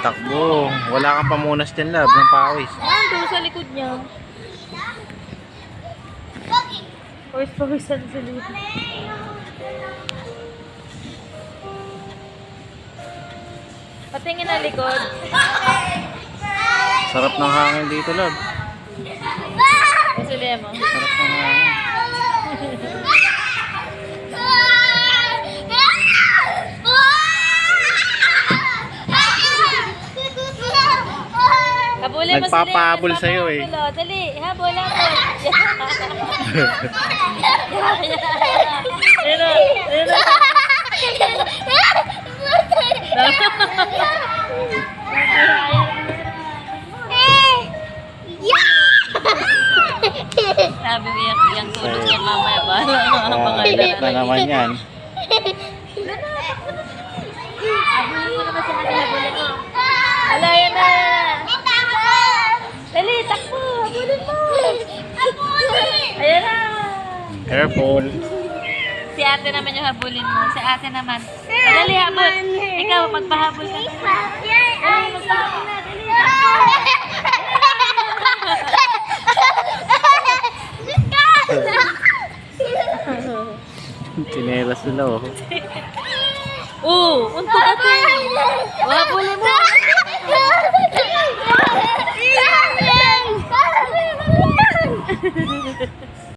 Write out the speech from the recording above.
Takbo. Wala kang pamunas dyan, love, ng pawis. Doon sa likod niya. Pawis-pawisan sa likod. Patingin na likod. Sarap ng hangin dito, love. Kasi Lemo. Sarap ng hangin. Habulin mo Nagpapahabol sa'yo eh. Dali, habol, habol. Sabi mo yung tulog niya mamaya ba? Left na naman yan. Habulin mo naman sa akin, habulin mo. Wala, yan na. Dali, takbo, habulin mo. Ayan na. Careful. Si ate naman yung habulin mo. Si ate naman. Dali, habol. Ikaw, magpahabol ka. Dali, magpahabol na. Dali, Chinelas nila, oh. Untok ate. Habulin mo.